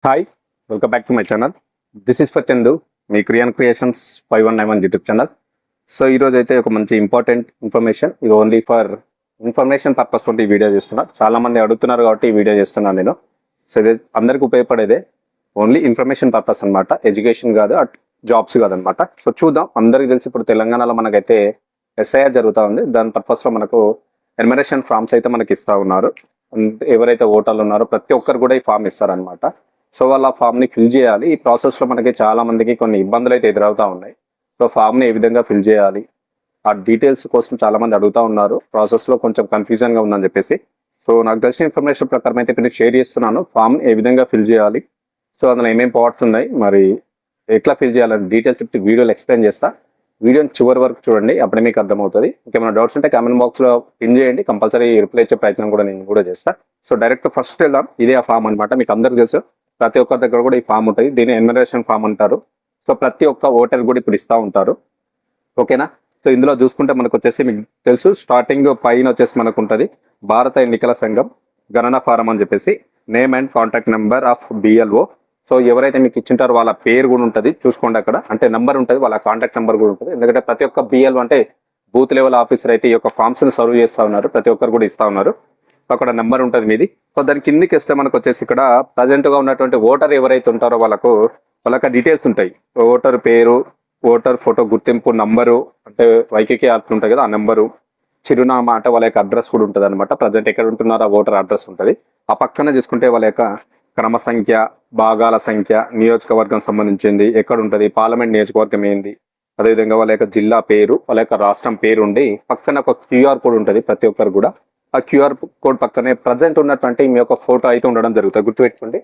Hi, welcome back to my channel. This is for Chandu, me creations 5191 YouTube channel. So ఈరోజు అయితే ఒక మంచి important information, ఇది only for information purpose తోటి ఈ వీడియో చేస్తున్నా. చాలా మంది అడుగుతున్నారు కాబట్టి ఈ వీడియో చేస్తున్నాను నేను. సో ఇది అందరికీ ఉపయోగపడేదే, ఓన్లీ ఇన్ఫర్మేషన్ పర్పస్ అనమాట, ఎడ్యుకేషన్ కాదు, జాబ్స్ కాదనమాట. సో చూద్దాం. అందరికీ తెలిసి ఇప్పుడు తెలంగాణలో మనకైతే ఎస్ఐఆర్ జరుగుతూ ఉంది. దాని పర్పస్లో మనకు ఎన్యుమరేషన్ ఫామ్స్ అయితే మనకి ఇస్తూ ఉన్నారు. ఎవరైతే ఓటర్లు ఉన్నారో ప్రతి ఒక్కరు కూడా ఈ ఫామ్ ఇస్తారనమాట. సో వాళ్ళ ఫామ్ని ఫిల్ చేయాలి. ఈ ప్రాసెస్లో మనకి చాలా మందికి కొన్ని ఇబ్బందులు అయితే ఎదురవుతూ ఉన్నాయి. సో ఫామ్ని ఏ విధంగా ఫిల్ చేయాలి, ఆ డీటెయిల్స్ కోసం చాలా మంది అడుగుతూ ఉన్నారు. ప్రాసెస్లో కొంచెం కన్ఫ్యూజన్గా ఉందని చెప్పేసి, సో నాకు తెలిసిన ఇన్ఫర్మేషన్ ప్రకారం అయితే ఇప్పుడు షేర్ చేస్తున్నాను. ఫామ్ ఏ విధంగా ఫిల్ చేయాలి, సో అందులో ఏమేమి పార్ట్స్ ఉన్నాయి, మరి ఎట్లా ఫిల్ చేయాలని డీటెయిల్స్ ఇప్పుడు వీడియోలో ఎక్స్ప్లెయిన్ చేస్తా. వీడియోని చివరి వరకు చూడండి, అప్పుడే మీకు అర్థమవుతుంది. ఇంకేమైనా డౌట్స్ ఉంటే కామెంట్ బాక్స్లో పిన్ చేయండి, కంపల్సరీ రిప్లై ఇచ్చే ప్రయత్నం కూడా నేను కూడా చేస్తాను. సో డైరెక్ట్ ఫస్ట్ వెళ్దాం. ఇదే ఆ ఫామ్ అనమాట. మీకు అందరికీ తెలుసు, ప్రతి ఒక్కరి దగ్గర కూడా ఈ ఫామ్ ఉంటుంది. దీన్ని ఎన్యుమరేషన్ ఫామ్ అంటారు. సో ప్రతి ఒక్క ఓటర్ కూడా ఇప్పుడు ఇస్తూ ఉంటారు. ఓకేనా. సో ఇందులో చూసుకుంటే మనకు వచ్చేసి మీకు తెలుసు, స్టార్టింగ్ పైన వచ్చేసి మనకు ఉంటుంది భారత ఎన్నికల సంఘం గణన ఫారం అని చెప్పేసి, name and contact number of BLO. So ఎవరైతే మీకు ఇచ్చింటారో వాళ్ళ పేరు కూడా ఉంటుంది, చూసుకోండి అక్కడ. అంటే నెంబర్ ఉంటుంది, వాళ్ళ కాంటాక్ట్ నెంబర్ కూడా ఉంటుంది. ఎందుకంటే ప్రతి ఒక్క బిఎల్ఓ అంటే బూత్ లెవెల్ ఆఫీసర్ అయితే ఈ యొక్క ఫామ్స్ని సర్వ్ చేస్తూ ఉన్నారు, ప్రతి ఒక్కరు కూడా ఇస్తూ ఉన్నారు. అక్కడ నెంబర్ ఉంటుంది మీది. సో దాని కిందికి వస్తే మనకు వచ్చేసి ఇక్కడ ప్రజెంట్గా ఉన్నటువంటి ఓటర్ ఎవరైతే ఉంటారో వాళ్ళకు డీటెయిల్స్ ఉంటాయి. ఓటర్ పేరు, ఓటర్ ఫోటో గుర్తింపు నంబరు, అంటే వైకేకే ఆర్ట్ ఉంటుంది కదా, ఆ నెంబరు, చిరునామా అంటే వాళ్ళ యొక్క అడ్రస్ కూడా ఉంటుంది అనమాట. ప్రజెంట్ ఎక్కడ ఉంటున్నారో ఆ ఓటర్ అడ్రస్ ఉంటుంది. ఆ పక్కన చూసుకుంటే వాళ్ళ యొక్క క్రమ సంఖ్య, భాగాల సంఖ్య, నియోజకవర్గం సంబంధించింది ఎక్కడ ఉంటుంది, పార్లమెంట్ నియోజకవర్గం ఏంది, అదేవిధంగా వాళ్ళ యొక్క జిల్లా పేరు, వాళ్ళ యొక్క రాష్ట్రం పేరు ఉండి పక్కన ఒక క్యూఆర్ కోడ్ ఉంటుంది ప్రతి ఒక్కరు కూడా. ఆ క్యూఆర్ కోడ్ పక్కనే ప్రజెంట్ ఉన్నటువంటి మీ యొక్క ఫోటో అయితే ఉండడం జరుగుతుంది. గుర్తుపెట్టుకోండి,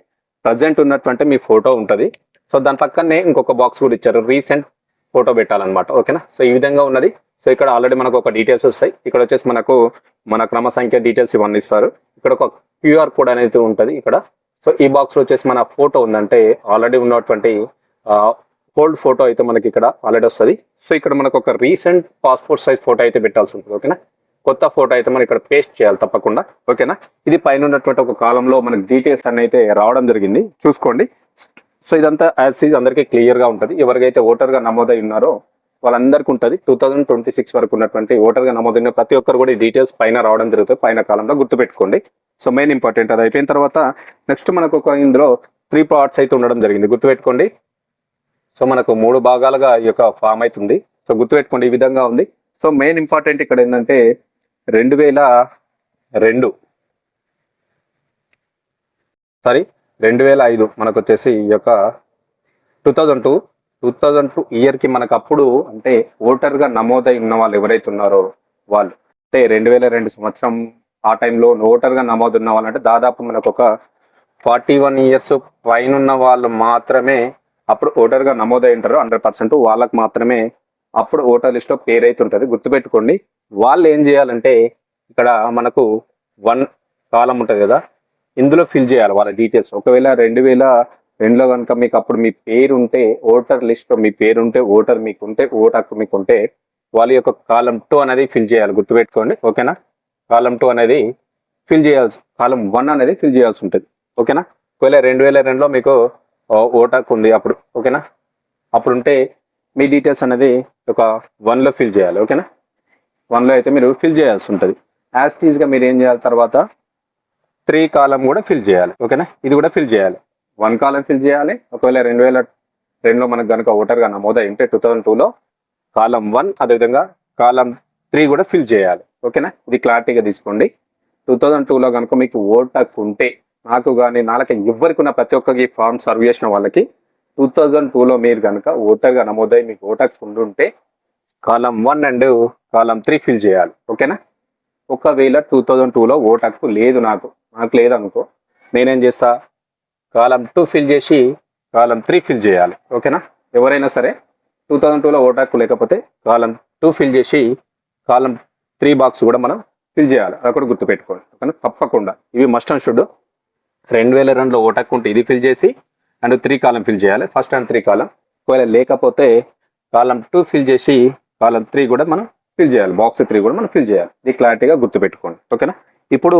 ప్రజెంట్ ఉన్నటువంటి మీ ఫోటో ఉంటుంది. సో దాని పక్కనే ఇంకొక బాక్స్ కూడా ఇచ్చారు, రీసెంట్ ఫోటో పెట్టాలన్నమాట. ఓకేనా. సో ఈ విధంగా ఉన్నది. సో ఇక్కడ ఆల్రెడీ మనకు ఒక డీటెయిల్స్ వస్తాయి. ఇక్కడ వచ్చేసి మనకు మన క్రమ సంఖ్య డీటెయిల్స్ ఇవన్నీ ఇస్తారు. ఇక్కడ ఒక క్యూఆర్ కోడ్ అనేది ఉంటుంది ఇక్కడ. సో ఈ బాక్స్లో వచ్చేసి మన ఫోటో ఉందంటే ఆల్రెడీ ఉన్నటువంటి ఓల్డ్ ఫోటో అయితే మనకి ఇక్కడ ఆల్రెడీ వస్తుంది. సో ఇక్కడ మనకు ఒక రీసెంట్ పాస్పోర్ట్ సైజ్ ఫోటో అయితే పెట్టాల్సి ఉంటుంది. ఓకేనా. కొత్త ఫోటో అయితే మనం ఇక్కడ పేస్ట్ చేయాలి తప్పకుండా. ఓకేనా. ఇది పైన ఉన్నటువంటి ఒక కాలంలో మనకి డీటెయిల్స్ అన్ని అయితే రావడం జరిగింది, చూసుకోండి. సో ఇదంతా యాజ్ ఈజ్ అందరికీ క్లియర్గా ఉంటుంది. ఎవరికైతే ఓటర్గా నమోదై ఉన్నారో వాళ్ళందరికీ ఉంటుంది. 2026 వరకు ఉన్నటువంటి ఓటర్గా నమోదైన ప్రతి ఒక్కరు కూడా ఈ డీటెయిల్స్ పైన రావడం జరుగుతుంది, పైన కాలంలో. గుర్తుపెట్టుకోండి. So main important. అది అయిపోయిన తర్వాత నెక్స్ట్ మనకు ఒక ఇందులో 3 పార్ట్స్ అయితే ఉండడం జరిగింది. గుర్తుపెట్టుకోండి. సో మనకు 3 భాగాలుగా ఈ యొక్క ఫామ్ అవుతుంది. సో గుర్తుపెట్టుకోండి, ఈ విధంగా ఉంది. సో మెయిన్ ఇంపార్టెంట్ ఇక్కడ ఏంటంటే 2005 మనకు వచ్చేసి ఈ యొక్క 2002 ఇయర్కి మనకు అప్పుడు అంటే ఓటర్గా నమోదై ఉన్న వాళ్ళు ఎవరైతే ఉన్నారో వాళ్ళు, అంటే 2002 సంవత్సరం ఆ టైంలో ఓటర్గా నమోదున్న వాళ్ళు అంటే దాదాపు మనకు ఒక 41 ఇయర్స్ పైన ఉన్న వాళ్ళు మాత్రమే అప్పుడు ఓటర్గా నమోదై ఉంటారు. 100% వాళ్ళకు మాత్రమే అప్పుడు ఓటర్ లిస్ట్లో పేరు అయితే ఉంటుంది. గుర్తుపెట్టుకోండి. వాళ్ళు ఏం చేయాలంటే ఇక్కడ మనకు 1 కాలం ఉంటుంది కదా, ఇందులో ఫిల్ చేయాలి వాళ్ళ డీటెయిల్స్. ఒకవేళ 2002లో కనుక మీకు అప్పుడు మీ పేరు ఉంటే, ఓటర్ లిస్ట్లో మీ పేరు ఉంటే, ఓటర్ మీకుంటే, ఓటర్ మీకుంటే వాళ్ళ యొక్క కాలం 2 అనేది ఫిల్ చేయాలి. గుర్తుపెట్టుకోండి. ఓకేనా. కాలం 2 అనేది ఫిల్ చేయాల్సి, కాలం 1 అనేది ఫిల్ చేయాల్సి ఉంటుంది. ఓకేనా. ఒకవేళ 2002లో మీకు ఓటర్ ఉంది అప్పుడు, ఓకేనా, అప్పుడు ఉంటే మీ డీటెయిల్స్ అనేది ఒక 1లో ఫిల్ చేయాలి. ఓకేనా. 1లో అయితే మీరు ఫిల్ చేయాల్సి ఉంటుంది. యాజ్ టీజ్గా మీరు ఏం చేయాలి, తర్వాత 3 కాలం కూడా ఫిల్ చేయాలి. ఓకేనా. ఇది కూడా ఫిల్ చేయాలి. 1 కాలం ఫిల్ చేయాలి. ఒకవేళ 2002లో మనకు కనుక ఓటర్గా నమోదై ఉంటే 2002లో కాలం 1, అదేవిధంగా కాలం 3 కూడా ఫిల్ చేయాలి. ఓకేనా. ఇది క్లారిటీగా తీసుకోండి. 2002లో కనుక మీకు ఓటర్ ఉంటే, నాకు కానీ నాలుగు ఎవరికి ఉన్న ప్రతి ఒక్కరికి ఫామ్ సర్వ్ చేసిన వాళ్ళకి 2002లో మీరు కనుక ఓటర్గా నమోదై మీకు ఓటర్ ఉండుంటే కాలం 1 అండ్ కాలం 3 ఫిల్ చేయాలి. ఓకేనా. ఒకవేళ 2002లో ఓటర్ లేదు, నాకు లేదనుకో, నేనేం చేస్తా, కాలం 2 ఫిల్ చేసి కాలం 3 ఫిల్ చేయాలి. ఓకేనా. ఎవరైనా సరే 2002లో ఓటర్ లేకపోతే కాలం 2 ఫిల్ చేసి కాలం 3 బాక్స్ కూడా మనం ఫిల్ చేయాలి. అది కూడా గుర్తుపెట్టుకోండి. ఓకేనా. తప్పకుండా ఇవి మస్ట్ అండ్ షుడ్. 2002లో ఓటర్ ఉంటే ఇది ఫిల్ చేసి అండ్ 3 కాలం ఫిల్ చేయాలి, ఫస్ట్ అండ్ 3 కాలం. ఒకవేళ లేకపోతే కాలం 2 ఫిల్ చేసి కాలం 3 కూడా మనం ఫిల్ చేయాలి, బాక్స్ 3 కూడా మనం ఫిల్ చేయాలి. ఇది క్లారిటీగా గుర్తుపెట్టుకోండి. ఓకేనా. ఇప్పుడు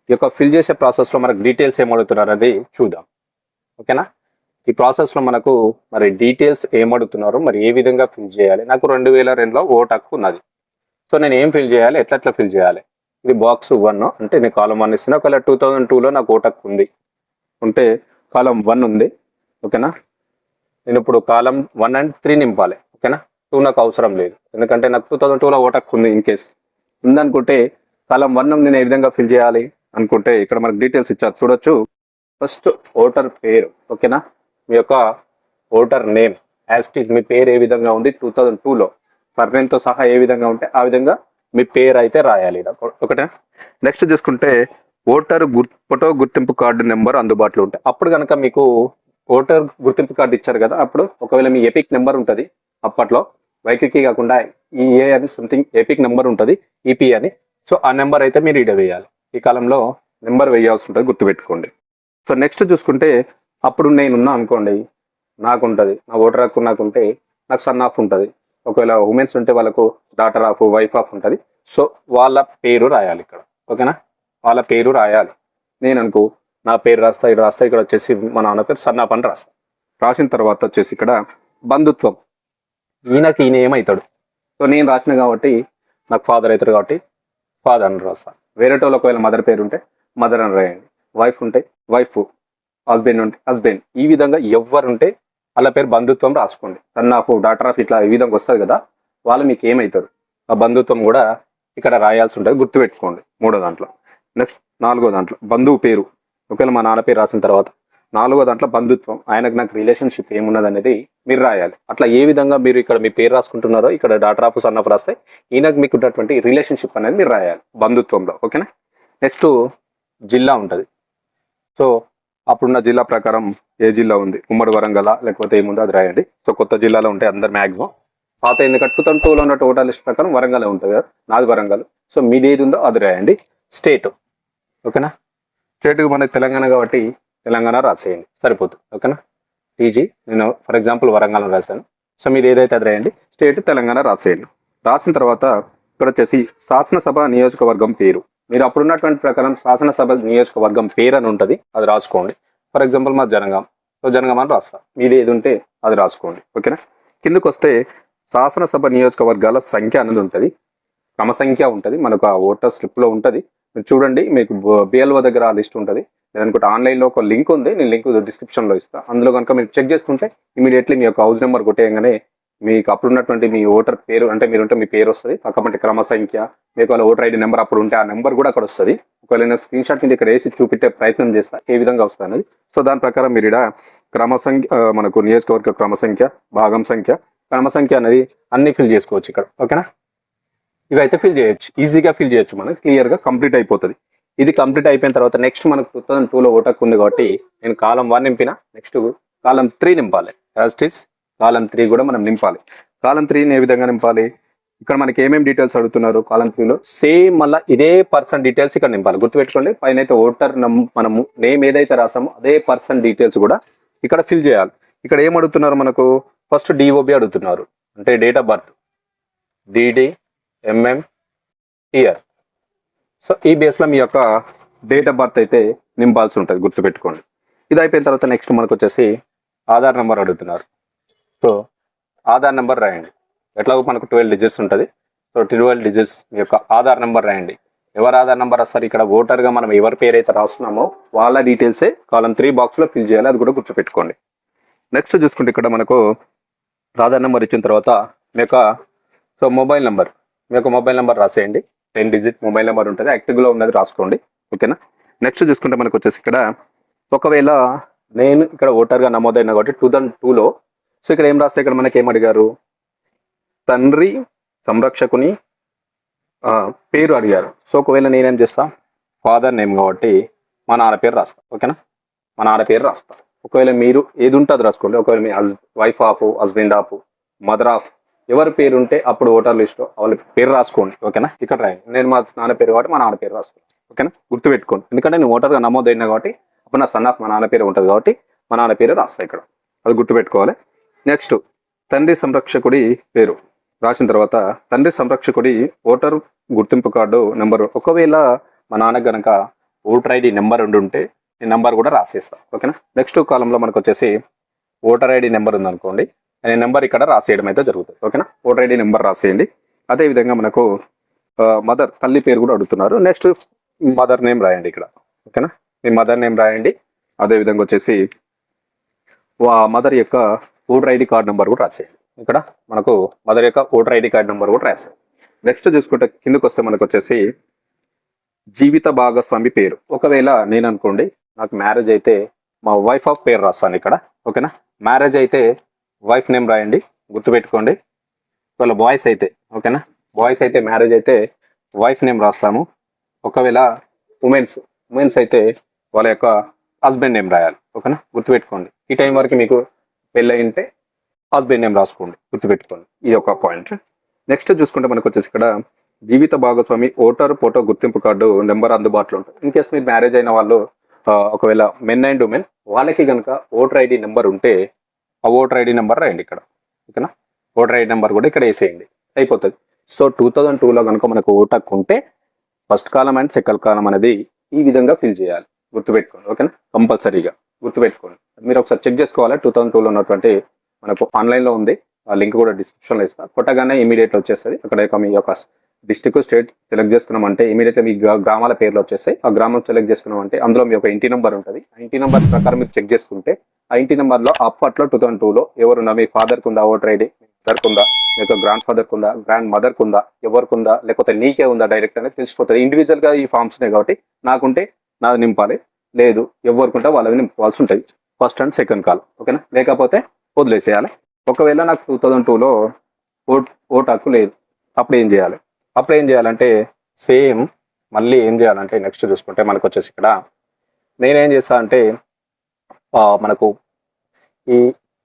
ఈ యొక్క ఫిల్ చేసే ప్రాసెస్లో మనకు డీటెయిల్స్ ఏమడుగుతున్నారు అది చూద్దాం. ఓకేనా. ఈ ప్రాసెస్లో మనకు మరి డీటెయిల్స్ ఏమడుగుతున్నారో మరి ఏ విధంగా ఫిల్ చేయాలి. నాకు 2002లో ఓటు హక్కు ఉన్నది. సో నేను ఏం ఫిల్ చేయాలి, ఎట్లా ఫిల్ చేయాలి. ఇది బాక్స్ 1 అంటే నేను కాలం 1 ఇస్తున్నా. ఒకవేళ 2002లో నాకు ఓటు హక్కు ఉంది ఉంటే కాలం 1 ఉంది. ఓకేనా. నేను ఇప్పుడు కాలం 1 అండ్ 3 నింపాలి. ఓకేనా. 2 నాకు అవసరం లేదు, ఎందుకంటే నాకు 2002లో ఓటు హక్కు ఉంది. ఇన్ కేస్ ఉందనుకుంటే కాలం 1 నేను ఏ విధంగా ఫిల్ చేయాలి అనుకుంటే ఇక్కడ మనకు డీటెయిల్స్ ఇచ్చారు చూడొచ్చు. ఫస్ట్ ఓటర్ పేరు. ఓకేనా. మీ యొక్క voter name as it is, మీ పేరు ఏ విధంగా ఉంది 2002లో సర్నేమ్తో సహా ఏ విధంగా ఉంటే ఆ విధంగా మీ పేరు అయితే రాయాలి. ఒకటే. నెక్స్ట్ చూసుకుంటే ఓటర్ ఫోటో గుర్తింపు కార్డు నెంబర్ అందుబాటులో ఉంటాయి. అప్పుడు కనుక మీకు ఓటర్ గుర్తింపు కార్డు ఇచ్చారు కదా, అప్పుడు ఒకవేళ మీ ఎపిక్ నెంబర్ ఉంటుంది అప్పట్లో, వైకికి కాకుండా ఈఏ అని సంథింగ్ ఎపిక్ నెంబర్ ఉంటుంది, ఈపీ అని. సో ఆ నెంబర్ అయితే మీరు ఈడ వేయాలి. ఈ కాలంలో నెంబర్ వేయాల్సి ఉంటుంది, గుర్తుపెట్టుకోండి. సో నెక్స్ట్ చూసుకుంటే అప్పుడు నేనున్నా అనుకోండి, నాకు ఉంటుంది నా ఓటర్ హక్కు, నాకుంటే నాకు సన్ ఆఫ్ ఉంటుంది. ఒకవేళ ఉమెన్స్ ఉంటే వాళ్ళకు డాటర్ ఆఫ్, వైఫ్ ఆఫ్ ఉంటుంది. సో వాళ్ళ పేరు రాయాలి ఇక్కడ. ఓకేనా. వాళ్ళ పేరు రాయాలి. నేను అనుకో నా పేరు రాస్తా, ఇక్కడ వచ్చేసి మా నాన్న పేరు సన్ ఆఫ్ అని రాస్తా. రాసిన తర్వాత వచ్చేసి ఇక్కడ బంధుత్వం, ఈయన ఏమవుతాడు. సో నేను రాసిన కాబట్టి నాకు ఫాదర్ అవుతాడు కాబట్టి ఫాదర్ అని రాస్తా. వేరే వాళ్ళు ఒకవేళ మదర్ పేరు ఉంటే మదర్ అని రాయండి. వైఫ్ ఉంటే వైఫ్, హస్బెండ్ ఉంటే హస్బెండ్. ఈ విధంగా ఎవరుంటే వాళ్ళ పేరు బంధుత్వం రాసుకోండి. సన్ ఆఫ్, డాటర్ ఆఫ్ ఇట్లా ఈ విధంగా వస్తుంది కదా, వాళ్ళు మీకు ఏమవుతారు. ఆ బంధుత్వం కూడా ఇక్కడ రాయాల్సి ఉంటుంది, గుర్తుపెట్టుకోండి. 3వ దాంట్లో. నెక్స్ట్ 4వ దాంట్లో బంధువు పేరు. ఒకవేళ మా నాన్న పేరు రాసిన తర్వాత 4వ దాంట్లో బంధుత్వం, ఆయనకు నాకు రిలేషన్షిప్ ఏమున్నది అనేది మీరు రాయాలి. అట్లా ఏ విధంగా మీరు ఇక్కడ మీ పేరు రాసుకుంటున్నారో ఇక్కడ డాటర్ ఆఫ్, సన్ ఆఫ్ రాస్తే ఈయనకు మీకు ఉన్నటువంటి రిలేషన్షిప్ అనేది మీరు రాయాలి బంధుత్వంలో. ఓకేనా. నెక్స్ట్ జిల్లా ఉంటుంది. సో అప్పుడున్న జిల్లా ప్రకారం ఏ జిల్లా ఉంది, ఉమ్మడి వరంగల్ లేకపోతే ఏముందో అది రాయండి. సో కొత్త జిల్లాలో ఉంటాయి అందరు మ్యాక్సిమం. పాత ఎందుకంటే 2002లో ఉన్న టోటల్ లిస్ట్ ప్రకారం వరంగల్ ఉంటుంది కదా, నాది వరంగల్. సో మీది ఏది ఉందో అది రాయండి. స్టేట్. ఓకేనా. స్టేట్కి మనకి తెలంగాణ కాబట్టి తెలంగాణ రాసేయండి, సరిపోతుంది. ఓకేనా. టీజీ నేను ఫర్ ఎగ్జాంపుల్ వరంగల్ రాశాను. సో మీది ఏదైతే అది రాయండి. స్టేట్ తెలంగాణ రాసేయండి. రాసిన తర్వాత ఇక్కడ వచ్చేసి శాసనసభ నియోజకవర్గం పేరు. మీరు అప్పుడున్నటువంటి ప్రకారం శాసనసభ నియోజకవర్గం పేరు అని ఉంటుంది, అది రాసుకోండి. ఫర్ ఎగ్జాంపుల్ మా జనగాం, సో జనగాం అని రాస్తా. మీది ఏది ఉంటే అది రాసుకోండి. ఓకేనా. కిందకు వస్తే శాసనసభ నియోజకవర్గాల సంఖ్య అనేది ఉంటుంది, క్రమ సంఖ్య ఉంటుంది, మనకు ఆ ఓటర్ స్లిప్లో ఉంటుంది. మీరు చూడండి, మీకు బిఎల్ఓ దగ్గర ఆ లిస్ట్ ఉంటుంది. లేదనుకుంటే ఆన్లైన్లో ఒక లింక్ ఉంది, నేను లింక్ డిస్క్రిప్షన్లో ఇస్తాను. అందులో కనుక మీరు చెక్ చేసుకుంటే ఇమీడియట్లీ మీ యొక్క హౌస్ నెంబర్ కొట్టేయగానే మీకు అప్పుడున్నటువంటి మీ ఓటర్ పేరు అంటే మీరుంటే మీ పేరు వస్తుంది, పక్కపంటి క్రమ సంఖ్య, మీకు వాళ్ళ ఓటర్ ఐడి నెంబర్ అప్పుడు ఉంటే ఆ నెంబర్ కూడా అక్కడ వస్తుంది. ఒకవేళ నేను స్క్రీన్ షాట్ మీద ఇక్కడ వేసి చూపించే ప్రయత్నం చేస్తా ఏ విధంగా వస్తుంది అనేది. సో దాని ప్రకారం మీరు ఇక్కడ క్రమ సంఖ్య, మనకు నియోజకవర్గ క్రమ సంఖ్య, భాగం సంఖ్య, క్రమ సంఖ్య అనేది అన్ని ఫిల్ చేసుకోవచ్చు ఇక్కడ. ఓకేనా. ఇవైతే ఫిల్ చేయొచ్చు, ఈజీగా ఫిల్ చేయొచ్చు, మనకి క్లియర్గా కంప్లీట్ అయిపోతుంది. ఇది కంప్లీట్ అయిపోయిన తర్వాత నెక్స్ట్ మనకు 2002లో ఓటు హక్కు ఉంది కాబట్టి నేను కాలం 1 నింపిన, నెక్స్ట్ కాలం 3 నింపాలి. యాజ్ ఇట్ ఈస్ కాలం 3 కూడా మనం నింపాలి. కాలం 3ని ఏ విధంగా నింపాలి, ఇక్కడ మనకి ఏమేమి డీటెయిల్స్ అడుగుతున్నారు కాలం 3లో సేమ్ మళ్ళీ ఇదే పర్సన్ డీటెయిల్స్ ఇక్కడ నింపాలి. గుర్తుపెట్టుకోండి, పైన అయితే ఓటర్ మనము నేమ్ ఏదైతే రాసామో అదే పర్సన్ డీటెయిల్స్ కూడా ఇక్కడ ఫిల్ చేయాలి. ఇక్కడ ఏం అడుగుతున్నారు మనకు, ఫస్ట్ డిఓబి అడుగుతున్నారు, అంటే date of birth, DD, MM, year. So ఈ బేస్లో మీ యొక్క డేట్ ఆఫ్ బర్త్ అయితే నింపాల్సి ఉంటుంది, గుర్తుపెట్టుకోండి. ఇది అయిపోయిన తర్వాత నెక్స్ట్ మనకు వచ్చేసి ఆధార్ నెంబర్ అడుగుతున్నారు. సో ఆధార్ నెంబర్ రాయండి. ఎట్లాగో మనకు 12 డిజిట్స్ ఉంటుంది. సో 12 డిజిట్స్ మీ యొక్క ఆధార్ నెంబర్ రాయండి. ఎవరు ఆధార్ నెంబర్ వస్తారు, ఇక్కడ ఓటర్గా మనం ఎవరి పేరు అయితే రాస్తున్నామో వాళ్ళ డీటెయిల్సే కాలం 3 బాక్స్లో ఫిల్ చేయాలి, అది కూడా గుర్తుపెట్టుకోండి. నెక్స్ట్ చూసుకుంటే ఇక్కడ మనకు ఆధార్ నెంబర్ ఇచ్చిన తర్వాత మీ యొక్క మొబైల్ నెంబర్, మీ యొక్క మొబైల్ నెంబర్ రాసేయండి. 10 డిజిట్ మొబైల్ నెంబర్ ఉంటుంది, యాక్టివ్లో ఉన్నది రాసుకోండి. ఓకేనా. నెక్స్ట్ చూసుకుంటే మనకు వచ్చేసి ఇక్కడ ఒకవేళ నేను ఇక్కడ ఓటర్గా నమోదైనా కాబట్టి 2002లో, సో ఇక్కడ ఏం రాస్తే ఇక్కడ మనకి ఏం అడిగారు, తండ్రి సంరక్షకుని పేరు అడిగారు. సో ఒకవేళ నేనేం చేస్తా, ఫాదర్ నేమ్ కాబట్టి మా నాన్న పేరు రాస్తా. ఓకేనా. మా నాన్న పేరు రాస్తా. ఒకవేళ మీరు ఏది ఉంటే అది రాసుకోండి. ఒకవేళ మీ wife of, husband of, mother of, ఎవరి పేరు ఉంటే అప్పుడు ఓటర్ లిస్ట్లో వాళ్ళ పేరు రాసుకోండి. ఓకేనా. ఇక్కడ రాయండి, నేను మా నాన్న పేరు కాబట్టి మా నాన్న పేరు రాసుకోండి. ఓకేనా. గుర్తుపెట్టుకోండి, ఎందుకంటే నేను ఓటర్గా నమోదైనా కాబట్టి అప్పుడు నా సన్ ఆఫ్ మా నాన్న పేరు ఉంటుంది కాబట్టి మా నాన్న పేరు రాస్తా ఇక్కడ, అది గుర్తుపెట్టుకోవాలి. నెక్స్ట్ తండ్రి సంరక్షకుడి పేరు రాసిన తర్వాత తండ్రి సంరక్షకుడి ఓటర్ గుర్తింపు కార్డు నెంబరు, ఒకవేళ మా నాన్న కనుక ఓటర్ ఐడి నెంబర్ ఉంటే ఈ నెంబర్ కూడా రాసేస్తా. ఓకేనా. నెక్స్ట్ కాలంలో మనకు వచ్చేసి ఓటర్ ఐడి నెంబర్ ఉందనుకోండి, అనే నెంబర్ ఇక్కడ రాసేయడం అయితే జరుగుతుంది. ఓకేనా. ఓటర్ ఐడి నెంబర్ రాసేయండి. అదేవిధంగా మనకు మదర్ తల్లి పేరు కూడా అడుగుతున్నారు. నెక్స్ట్ మదర్ నేమ్ రాయండి ఇక్కడ. ఓకేనా. మీ మదర్ నేమ్ రాయండి. అదేవిధంగా వచ్చేసి మదర్ యొక్క ఓటర్ ఐడి కార్డ్ నెంబర్ కూడా రాసేయండి. ఇక్కడ మనకు మదర్ యొక్క ఓటర్ ఐడి కార్డ్ నెంబర్ కూడా రాసేయండి. నెక్స్ట్ చూసుకుంటే కిందకు వస్తే మనకు వచ్చేసి జీవిత భాగస్వామి పేరు. ఒకవేళ నేను అనుకోండి నాకు మ్యారేజ్ అయితే మా వైఫ్ ఆఫ్ పేరు రాస్తాను ఇక్కడ. ఓకేనా. మ్యారేజ్ అయితే వైఫ్ నేమ్ రాయండి, గుర్తుపెట్టుకోండి. ఒకవేళ బాయ్స్ అయితే, ఓకేనా, బాయ్స్ అయితే మ్యారేజ్ అయితే వైఫ్ నేమ్ రాస్తాము. ఒకవేళ ఉమెన్స్ అయితే వాళ్ళ యొక్క హస్బెండ్ నేమ్ రాయాలి. ఓకేనా, గుర్తుపెట్టుకోండి. ఈ టైం వరకు మీకు పెళ్ళి అయింటే హస్బెండ్ నేమ్ రాసుకోండి, గుర్తుపెట్టుకోండి. ఇది ఒక పాయింట్. నెక్స్ట్ చూసుకుంటే మనకు వచ్చేసి ఇక్కడ జీవిత భాగస్వామి ఓటర్ ఫోటో గుర్తింపు కార్డు నెంబర్ అందుబాటులో ఉంటుంది. ఇన్ కేస్ మీరు మ్యారేజ్ అయిన వాళ్ళు ఒకవేళ మెన్ అండ్ ఉమెన్ వాళ్ళకి కనుక ఓటర్ ఐడి నెంబర్ ఉంటే ఆ ఓటర్ ఐడి నెంబర్ రాయండి ఇక్కడ. ఓకేనా. ఓటర్ ఐడి నెంబర్ కూడా ఇక్కడ వేసేయండి, అయిపోతుంది. సో 2002లో కనుక మనకు ఓటర్ ఉంటే first column and second column అనేది ఈ విధంగా ఫిల్ చేయాలి, గుర్తుపెట్టుకోండి. ఓకేనా, కంపల్సరీగా గుర్తుపెట్టుకోండి. మీరు ఒకసారి చెక్ చేసుకోవాలి. 2002లో ఉన్నటువంటి మనకు ఆన్లైన్లో ఉంది, ఆ లింక్ కూడా డిస్క్రిప్షన్లో ఇస్తాను. కొట్టగానే ఇమీడియట్ వచ్చేస్తుంది. అక్కడ మీ యొక్క డిస్ట్రిక్ట్ స్టేట్ సెలెక్ట్ చేసుకున్నామంటే ఇమీడియట్గా మీ గ్రామాల పేర్లు వచ్చేస్తాయి. ఆ గ్రామం సెలెక్ట్ చేసుకున్నామంటే అందులో మీ యొక్క ఇంటి నెంబర్ ఉంటుంది. ఆ ఇంటి నెంబర్ ప్రకారం మీరు చెక్ చేసుకుంటే ఆ ఇంటి నెంబర్లో అప్పట్లో 2002లో ఎవరున్నా, మీ ఫాదర్కి ఉందా ఓటర్ ఐడి, మదర్కి ఉందా, మీ యొక్క గ్రాండ్ ఫాదర్కి ఉందా, గ్రాండ్ మదర్కి ఉందా, ఎవరికి ఉందా, లేకపోతే నీకే ఉందా డైరెక్ట్ అనేది తెలిసిపోతుంది. ఇండివిజువల్గా ఈ ఫామ్స్ ఉన్నాయి కాబట్టి నాకుంటే నాది నింపాలి, లేదు ఎవరికి ఉంటే వాళ్ళవి నింపాల్సి ఉంటుంది ఫస్ట్ అండ్ సెకండ్ కాలం. ఓకేనా. లేకపోతే వదిలేసేయాలి. ఒకవేళ నాకు 2002లో ఓటు హక్కు లేదు, అప్పుడు ఏం చేయాలి? అప్పుడు ఏం చేయాలంటే సేమ్ మళ్ళీ ఏం చేయాలంటే నెక్స్ట్ చూసుకుంటే మనకు వచ్చేసి ఇక్కడ నేనేం చేస్తా అంటే మనకు ఈ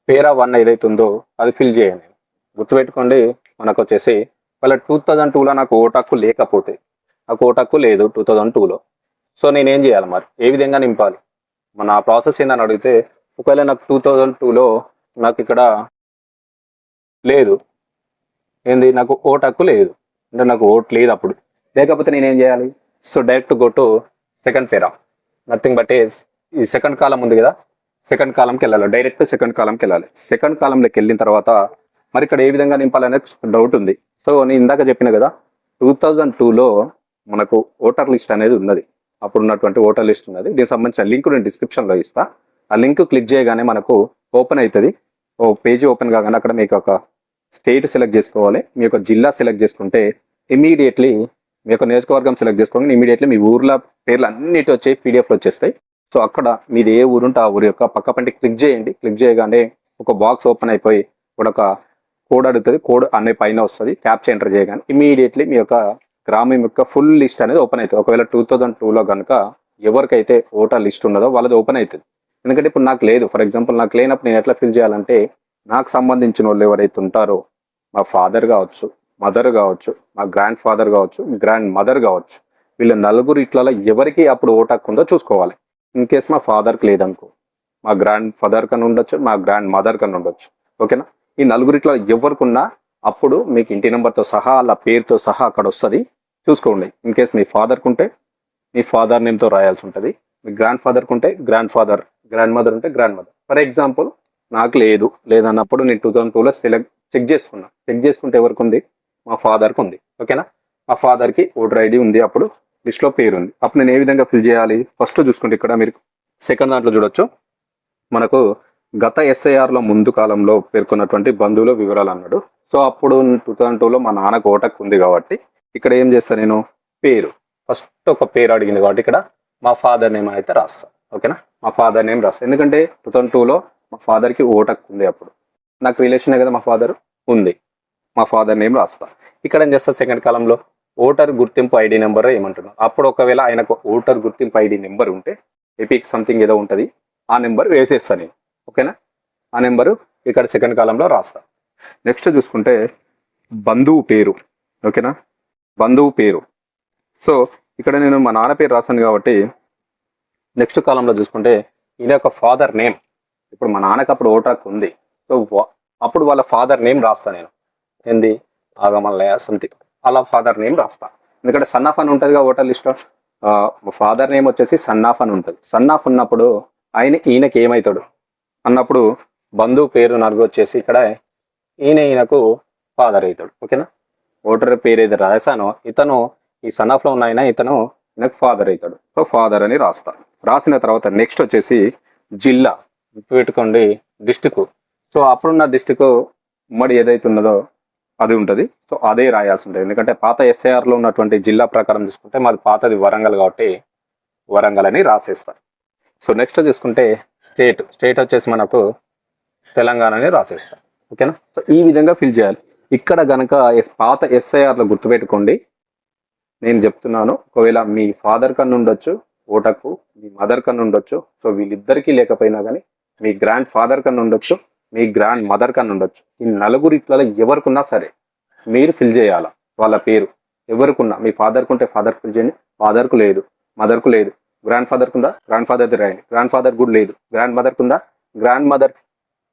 పేరా 1 ఏదైతే ఉందో అది ఫిల్ చేయండి. గుర్తుపెట్టుకోండి, మనకు వచ్చేసి వాళ్ళ 2002లో నాకు ఓటు హక్కు లేకపోతే, నాకు ఓటు హక్కు లేదు 2002లో, సో నేనేం చేయాలి మరి, ఏ విధంగా నింపాలి? మన ప్రాసెస్ ఏందని అడిగితే ఒకవేళ నాకు 2002లో నాకు ఇక్కడ లేదు, ఏంది, నాకు ఓటు హక్కు లేదు అంటే నాకు ఓట్ లేదు అప్పుడు, లేకపోతే నేనేం చేయాలి? So direct go to second para, nothing but is ఈ సెకండ్ కాలం ఉంది కదా, సెకండ్ కాలంకి వెళ్ళాలి, డైరెక్ట్ సెకండ్ కాలంకి వెళ్ళాలి. సెకండ్ కాలంలోకి వెళ్ళిన తర్వాత మరి ఇక్కడ ఏ విధంగా నింపాలనేది డౌట్ ఉంది. సో నేను ఇందాక చెప్పిన కదా 2002లో మనకు ఓటర్ లిస్ట్ అనేది ఉన్నది, అప్పుడు ఉన్నటువంటి ఓటర్ లిస్ట్ ఉన్నది. దీనికి సంబంధించిన లింక్ నేను డిస్క్రిప్షన్లో ఇస్తా. ఆ లింక్ క్లిక్ చేయగానే మనకు ఓపెన్ అవుతుంది. ఓ పేజీ ఓపెన్ కాగానే అక్కడ మీకు ఒక స్టేట్ సెలెక్ట్ చేసుకోవాలి, మీ యొక్క జిల్లా సెలెక్ట్ చేసుకుంటే ఇమీడియట్లీ మీ యొక్క నియోజకవర్గం సెలెక్ట్ చేసుకోండి, ఇమీడియట్లీ మీ ఊర్ల పేర్లు అన్నిటి వచ్చాయి, పీడిఎఫ్లో వచ్చేస్తాయి. సో అక్కడ మీది ఏ ఊరు ఉంటే ఆ ఊరి యొక్క పక్క పంటి క్లిక్ చేయండి. క్లిక్ చేయగానే ఒక బాక్స్ ఓపెన్ అయిపోయి ఇప్పుడు ఒక కోడ్ అడుగుతుంది, కోడ్ అనే పైన వస్తుంది, క్యాప్చా ఎంటర్ చేయగానే ఇమీడియట్లీ మీ యొక్క గ్రామం యొక్క ఫుల్ లిస్ట్ అనేది ఓపెన్ అవుతుంది. ఒకవేళ 2002లో కనుక ఎవరికైతే ఓటర్ లిస్ట్ ఉన్నదో వాళ్ళది ఓపెన్ అవుతుంది. ఎందుకంటే ఇప్పుడు నాకు లేదు, ఫర్ ఎగ్జాంపుల్ నాకు లేనప్పుడు నేను ఎట్లా ఫిల్ చేయాలంటే నాకు సంబంధించిన వాళ్ళు ఎవరైతే ఉంటారో మా ఫాదర్ కావచ్చు, మదర్ కావచ్చు, మా గ్రాండ్ ఫాదర్ కావచ్చు, గ్రాండ్ మదర్ కావచ్చు, వీళ్ళ నలుగురు ఇట్లా ఎవరికి అప్పుడు ఓటు హక్కు ఉందో చూసుకోవాలి. ఇన్ కేస్ మా ఫాదర్కి లేదనుకో మా గ్రాండ్ ఫాదర్ కన్నా ఉండొచ్చు, మా గ్రాండ్ మదర్ కన్నా ఉండొచ్చు. ఓకేనా. ఈ నలుగురిట్లో ఎవరికి ఉన్నా అప్పుడు మీకు ఇంటి నెంబర్తో సహా అలా పేరుతో సహా అక్కడ వస్తుంది, చూసుకోండి. ఇన్ కేస్ మీ ఫాదర్కి ఉంటే మీ ఫాదర్ నేమ్తో రాయాల్సి ఉంటుంది, మీ గ్రాండ్ ఫాదర్కి ఉంటే గ్రాండ్ ఫాదర్, గ్రాండ్ మదర్ ఉంటే గ్రాండ్ మదర్. ఫర్ ఎగ్జాంపుల్ నాకు లేదన్నప్పుడు నేను 2002లో చెక్ చేసుకుంటే ఎవరికి ఉంది? మా ఫాదర్కి ఉంది. ఓకేనా. మా ఫాదర్కి ఓటర్ ఐడి ఉంది, అప్పుడు లిస్ట్లో పేరు ఉంది. అప్పుడు నేను ఏ విధంగా ఫిల్ చేయాలి? ఫస్ట్ చూసుకుంటే ఇక్కడ మీరు సెకండ్ దాంట్లో చూడొచ్చు, మనకు గత ఎస్ఐఆర్లో ముందు కాలంలో పేర్కొన్నటువంటి బంధువుల వివరాలు అన్నాడు. సో అప్పుడు 2002లో మా నాన్నకు ఓటకు ఉంది కాబట్టి ఇక్కడ ఏం చేస్తాను నేను, పేరు ఫస్ట్ ఒక పేరు అడిగింది కాబట్టి ఇక్కడ మా ఫాదర్ నేమ్ అయితే రాస్తాను. ఓకేనా. మా ఫాదర్ నేమ్ రాస్తాను, ఎందుకంటే 2002లో మా ఫాదర్కి ఓటకు ఉంది, అప్పుడు నాకు రిలేషనే కదా మా ఫాదర్ ఉంది, మా ఫాదర్ నేమ్ రాస్తా. ఇక్కడ ఏం చేస్తా, సెకండ్ కాలంలో ఓటర్ గుర్తింపు ఐడి నెంబర్ ఏమంటున్నాను. అప్పుడు ఒకవేళ ఆయనకు ఓటర్ గుర్తింపు ఐడి నెంబర్ ఉంటే ఎపిక్ సంథింగ్ ఏదో ఉంటుంది, ఆ నెంబర్ వేసేస్తాను నేను. ఓకేనా. ఆ నెంబరు ఇక్కడ సెకండ్ కాలంలో రాస్తా. నెక్స్ట్ చూసుకుంటే బంధువు పేరు. ఓకేనా, బంధువు పేరు. సో ఇక్కడ నేను మా నాన్న పేరు రాశాను కాబట్టి నెక్స్ట్ కాలంలో చూసుకుంటే ఈయన యొక్క ఫాదర్ నేమ్, ఇప్పుడు మా నాన్నకి అప్పుడు ఓటర్ ఉంది, సో అప్పుడు వాళ్ళ ఫాదర్ నేమ్ రాస్తా నేను, ఏంది ఆగమల్లయ్య సంథింగ్ అలా ఫాదర్ నేమ్ రాస్తా. ఎందుకంటే సన్ ఆఫ్ అని ఉంటుందిగా ఓటర్ లిస్ట్లో, ఫాదర్ నేమ్ వచ్చేసి సన్ ఆఫ్ అని ఉంటుంది. సన్ ఆఫ్ ఉన్నప్పుడు ఈయనకి ఏమవుతాడు అన్నప్పుడు బంధువు పేరు నలుగు వచ్చేసి ఇక్కడ ఈయనకు ఫాదర్ అవుతాడు. ఓకేనా, ఓటర్ పేరు ఏది రాశానో ఇతను ఈ సన్ ఆఫ్లో ఉన్న ఈయనకు ఫాదర్ అవుతాడు. సో ఫాదర్ అని రాసిన తర్వాత నెక్స్ట్ వచ్చేసి జిల్లా పెట్టుకోండి, డిస్టిక్. సో అప్పుడున్న డిస్టిక్ ఉమ్మడి ఏదైతే ఉన్నదో అది ఉంటుంది. సో అదే రాయాల్సి ఉంటుంది. ఎందుకంటే పాత ఎస్ఐఆర్లో ఉన్నటువంటి జిల్లా ప్రకారం తీసుకుంటే మాది పాతది వరంగల్ కాబట్టి వరంగల్ అని రాసేస్తారు. సో నెక్స్ట్ తీసుకుంటే స్టేట్ వచ్చేసి మనకు తెలంగాణ అని రాసేస్తాం. ఓకేనా, సో ఈ విధంగా ఫిల్ చేయాలి. ఇక్కడ కనుక పాత ఎస్ఐఆర్లో గుర్తుపెట్టుకోండి, నేను చెప్తున్నాను, ఒకవేళ మీ ఫాదర్ కన్నా ఉండొచ్చు ఓటకు, మీ మదర్ కన్నా ఉండొచ్చు. సో వీళ్ళిద్దరికీ లేకపోయినా కానీ మీ గ్రాండ్ ఫాదర్ కన్నా ఉండొచ్చు, మీ గ్రాండ్ మదర్ కన్నా ఉండొచ్చు. ఈ నలుగురిట్లలో ఎవరికున్నా సరే మీరు ఫిల్ చేయాలా వాళ్ళ పేరు. ఎవరికున్నా, మీ ఫాదర్కు ఉంటే ఫాదర్ ఫిల్ చేయండి, ఫాదర్కు లేదు, మదర్కు లేదు, గ్రాండ్ ఫాదర్కు ఉందా గ్రాండ్ ఫాదర్ది రాయండి, గ్రాండ్ ఫాదర్ కూడా లేదు, గ్రాండ్ మదర్కు ఉందా గ్రాండ్ మదర్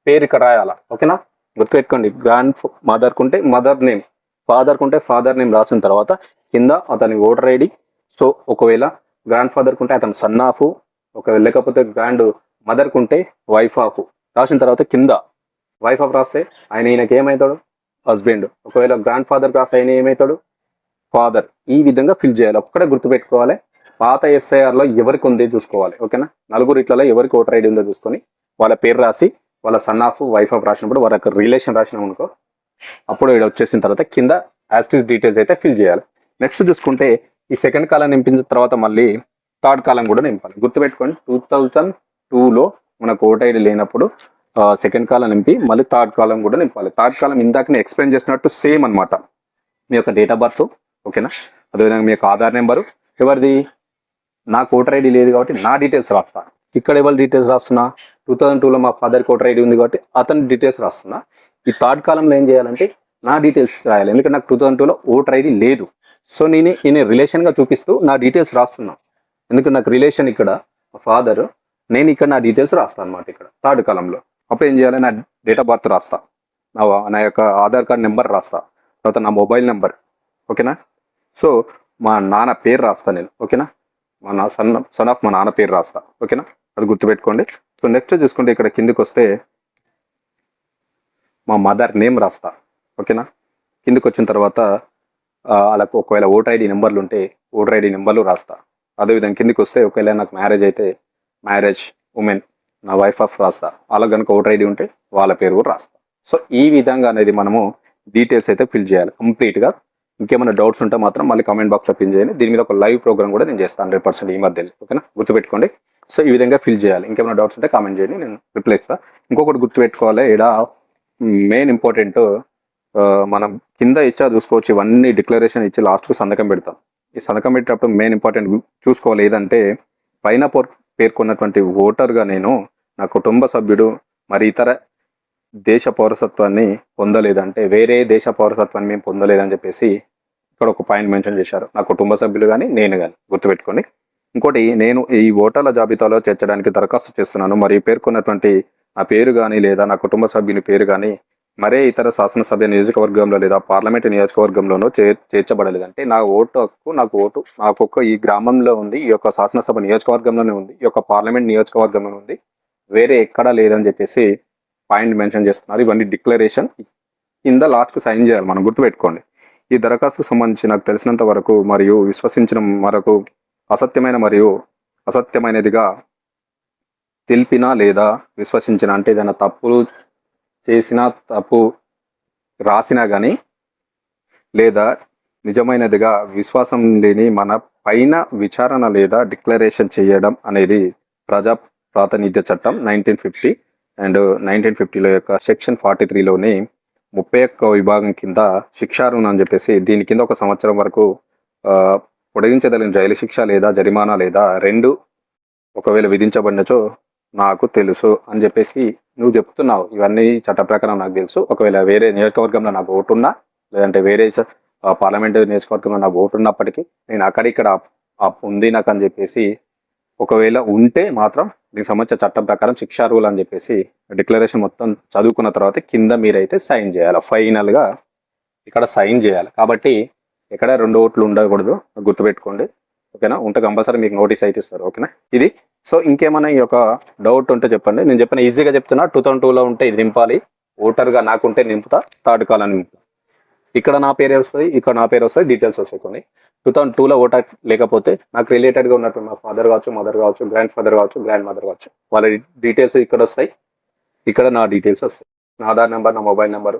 పేరు ఇక్కడ రాయాలా. ఓకేనా, గుర్తుపెట్టుకోండి. గ్రాండ్ మదర్కు ఉంటే మదర్ నేమ్, ఫాదర్కు ఉంటే ఫాదర్ నేమ్ రాసిన తర్వాత కింద అతని ఓటర్ ఐడి. సో ఒకవేళ గ్రాండ్ ఫాదర్కు ఉంటే అతను సన్ ఆఫ్, ఒకవేళ లేకపోతే గ్రాండ్ మదర్కు ఉంటే వైఫ్ ఆఫ్ రాసిన తర్వాత కింద వైఫ్ ఆఫ్ రాస్తే ఈయనకి ఏమవుతాడు హస్బెండ్. ఒకవేళ గ్రాండ్ ఫాదర్ రాస్తే ఆయన ఏమవుతాడు ఫాదర్. ఈ విధంగా ఫిల్ చేయాలి. ఒక్కడే గుర్తుపెట్టుకోవాలి, పాత ఎస్ఐఆర్లో ఎవరికి ఉంది చూసుకోవాలి. ఓకేనా, నలుగురిట్లలో ఎవరికి ఓటర్ ఐడి ఉందో చూసుకొని వాళ్ళ పేరు రాసి వాళ్ళ సన్ ఆఫ్ వైఫ్ ఆఫ్ రాసినప్పుడు వాళ్ళకి రిలేషన్ రాసినాం అనుకో, అప్పుడు ఇక్కడ వచ్చేసిన తర్వాత కింద యాస్టిస్ డీటెయిల్స్ అయితే ఫిల్ చేయాలి. నెక్స్ట్ చూసుకుంటే ఈ సెకండ్ కాలం నింపించిన తర్వాత మళ్ళీ థర్డ్ కాలం కూడా నింపాలి. గుర్తుపెట్టుకోండి, 2002లో మనకు ఓటర్ ఐడి లేనప్పుడు సెకండ్ కాలం నింపి మళ్ళీ థర్డ్ కాలం కూడా నింపాలి. థర్డ్ కాలం ఇందాక ఎక్స్ప్లెయిన్ చేసినట్టు సేమ్ అనమాట. మీ యొక్క డేట్ ఆఫ్ బర్త్, ఓకేనా, అదేవిధంగా మీ యొక్క ఆధార్ నెంబరు, ఎవరిది నాకు ఓటర్ ఐడి లేదు కాబట్టి నా డీటెయిల్స్ రాస్తా. ఇక్కడ ఎవరి డీటెయిల్స్ రాస్తున్నా, 2002లో మా ఫాదర్కి ఓటర్ ఐడి ఉంది కాబట్టి అతని డీటెయిల్స్ రాస్తున్నా. ఈ థర్డ్ కాలంలో ఏం చేయాలంటే నా డీటెయిల్స్ రాయాలి, ఎందుకంటే నాకు 2002లో ఓటర్ ఐడి లేదు. సో ఈయన రిలేషన్గా చూపిస్తూ నా డీటెయిల్స్ రాస్తున్నా, ఎందుకంటే నాకు రిలేషన్ ఇక్కడ ఫాదర్, నేను ఇక్కడ నా డీటెయిల్స్ రాస్తాను అనమాట ఇక్కడ థర్డ్ కాలంలో. అప్పుడు ఏం చేయాలి, నా డేట్ ఆఫ్ బర్త్ రాస్తా, నా యొక్క ఆధార్ కార్డ్ నెంబర్ రాస్తా, తర్వాత నా మొబైల్ నెంబర్, ఓకేనా. సో మా నాన్న పేరు రాస్తా నేను, ఓకేనా, మా సన్ ఆఫ్ మా నాన్న పేరు రాస్తా, ఓకేనా, అది గుర్తుపెట్టుకోండి. సో నెక్స్ట్ చూసుకుంటే ఇక్కడ కిందికి వస్తే మా మదర్ నేమ్ రాస్తా, ఓకేనా. కిందికి వచ్చిన తర్వాత అలా ఒకవేళ ఓటర్ ఐడి నెంబర్లు ఉంటే ఓటర్ ఐడి నెంబర్లు రాస్తా. అదేవిధంగా కిందికి వస్తే ఒకవేళ నాకు మ్యారేజ్ అయితే మ్యారేజ్ ఉమెన్, నా వైఫ్ ఆఫ్ రాస్తా. వాళ్ళకి కనుక ఓటర్ ఐడి ఉంటే వాళ్ళ పేరు కూడా రాస్తా. సో ఈ విధంగా అనేది మనము డీటెయిల్స్ అయితే ఫిల్ చేయాలి కంప్లీట్గా. ఇంకేమైనా డౌట్స్ ఉంటే మాత్రం మళ్ళీ కామెంట్ బాక్స్లో ఫిల్ చేయండి. దీని మీద ఒక లైవ్ ప్రోగ్రామ్ కూడా నేను చేస్తాను 100% ఈ మధ్యలో, ఓకేనా, గుర్తుపెట్టుకోండి. సో ఈ విధంగా ఫిల్ చేయాలి. ఇంకేమైనా డౌట్స్ ఉంటే కామెంట్ చేయండి, నేను రిప్లై ఇస్తాను. ఇంకొకటి గుర్తుపెట్టుకోవాలి, ఇక్కడ మెయిన్ ఇంపార్టెంట్, మనం కింద ఇచ్చా చూసుకోవచ్చు, ఇవన్నీ డిక్లరేషన్ ఇచ్చి లాస్ట్కు సంతకం పెడతాం. ఈ సంతకం పెట్టేటప్పుడు మెయిన్ ఇంపార్టెంట్ చూసుకోవాలి ఏదంటే, పైన పేర్కొన్నటువంటి ఓటర్గా నేను నా కుటుంబ సభ్యుడు మరి ఇతర దేశ పౌరసత్వాన్ని పొందలేదంటే, వేరే దేశ పౌరసత్వాన్ని మేము పొందలేదని చెప్పేసి ఇక్కడ ఒక పాయింట్ మెన్షన్ చేశారు. నా కుటుంబ సభ్యులు కానీ నేను కానీ, గుర్తుపెట్టుకోండి. ఇంకోటి, నేను ఈ ఓటర్ల జాబితాలో చేర్చడానికి దరఖాస్తు చేస్తున్నాను మరియు పేర్కొన్నటువంటి నా పేరు కానీ లేదా నా కుటుంబ సభ్యుని పేరు కానీ మరే ఇతర శాసనసభ్య నియోజకవర్గంలో లేదా పార్లమెంటు నియోజకవర్గంలోనూ చేర్చబడలేదంటే, నా ఓటు హక్కు నాకు ఈ గ్రామంలో ఉంది, ఈ యొక్క శాసనసభ నియోజకవర్గంలోనే ఉంది, ఈ యొక్క పార్లమెంట్ నియోజకవర్గంలో ఉంది, వేరే ఎక్కడా లేదని చెప్పేసి పాయింట్ మెన్షన్ చేస్తున్నారు. ఇవన్నీ డిక్లరేషన్ కింద లాస్ట్కు సైన్ చేయాలి, మనం గుర్తుపెట్టుకోండి. ఈ దరఖాస్తుకు సంబంధించి నాకు తెలిసినంత వరకు మరియు విశ్వసించిన వరకు అసత్యమైన మరియు అసత్యమైనదిగా తెలిపినా లేదా విశ్వసించిన, అంటే ఏదైనా తప్పులు చేసినా, తప్పు రాసినా కానీ, లేదా నిజమైనదిగా విశ్వాసం లేని మన పైన విచారణ లేదా డిక్లరేషన్ చేయడం అనేది ప్రజా ప్రాతినిధ్య చట్టం 1950 అండ్ 1950లో యొక్క సెక్షన్ 43లోని 31వ విభాగం కింద శిక్షార్హం అని చెప్పేసి, దీని కింద 1 సంవత్సరం వరకు పొడిగించదలిన జైలు శిక్ష లేదా జరిమానా లేదా రెండు ఒకవేళ విధించబడినచో నాకు తెలుసు అని చెప్పేసి నువ్వు చెప్తున్నావు. ఇవన్నీ చట్ట ప్రకారం నాకు తెలుసు. ఒకవేళ వేరే నియోజకవర్గంలో నాకు ఓటు ఉన్నా, లేదంటే వేరే పార్లమెంటు నియోజకవర్గంలో నాకు ఓటు ఉన్నప్పటికీ నేను అక్కడిక్కడ ఉంది నాకు అని చెప్పేసి, ఒకవేళ ఉంటే మాత్రం దీనికి సంబంధించిన చట్టం ప్రకారం శిక్షార్హులు అని చెప్పేసి డిక్లరేషన్ మొత్తం చదువుకున్న తర్వాత కింద మీరైతే సైన్ చేయాలి. ఫైనల్గా ఇక్కడ సైన్ చేయాలి. కాబట్టి ఎక్కడ 2 ఓట్లు ఉండకూడదు, గుర్తుపెట్టుకోండి. ఓకేనా, ఉంటే కంపల్సరీ మీకు నోటీస్ అయితే ఇస్తారు. ఓకేనా, ఇది. సో ఇంకేమైనా ఈ యొక్క డౌట్ ఉంటే చెప్పండి. నేను చెప్పిన ఈజీగా చెప్తున్నా. 2002లో ఉంటే ఇది నింపాలి, ఓటర్గా నాకుంటే నింపుతా, థర్డ్ కాలం నింపుతా. ఇక్కడ నా పేరు వస్తుంది, ఇక్కడ నా పేరు వస్తుంది, డీటెయిల్స్ వస్తాయి కొన్ని. 2002లో ఓటర్ లేకపోతే నాకు రిలేటెడ్గా ఉన్నట్టు మా ఫాదర్ కావచ్చు, మదర్ కావచ్చు, గ్రాండ్ ఫాదర్ కావచ్చు, గ్రాండ్ మదర్ కావచ్చు, వాళ్ళ డీటెయిల్స్ ఇక్కడ వస్తాయి, ఇక్కడ నా డీటెయిల్స్ వస్తాయి. నా ఆధార్ నెంబర్, నా మొబైల్ నెంబర్,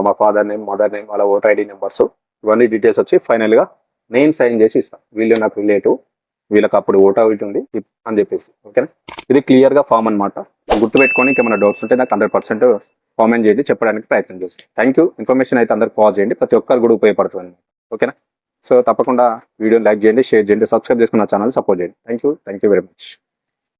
మా ఫాదర్ నేమ్, మదర్ నేమ్, వాళ్ళ ఓటర్ ఐడి నెంబర్స్, ఇవన్నీ డీటెయిల్స్ వచ్చి ఫైనల్గా నేను సైన్ చేసి ఇస్తాను. వీళ్ళు నాకు రిలేటివ్, వీళ్ళకి అప్పుడు ఓటర్ ఐడి ఉంది అని చెప్పేసి. ఓకేనా, ఇది క్లియర్గా ఫామ్ అనమాట. గుర్తుపెట్టుకొని ఏమైనా డౌట్స్ ఉంటే నాకు 100% కామెంట్ చేయండి, చెప్పడానికి ప్రయత్నం చేస్తాను. Thank you. ఇన్ఫర్మేషన్ అయితే అందరికి పాజ్ చేయండి, ప్రతి ఒక్కరు కూడా ఉపయోగపడుతుంది. ఓకేనా, సో తప్పకుండా వీడియో లైక్ చేయండి, షేర్ చేయండి, సబ్స్క్రైబ్ చేసుకున్న ఛానల్ సపోర్ట్ చేయండి. Thank you very much.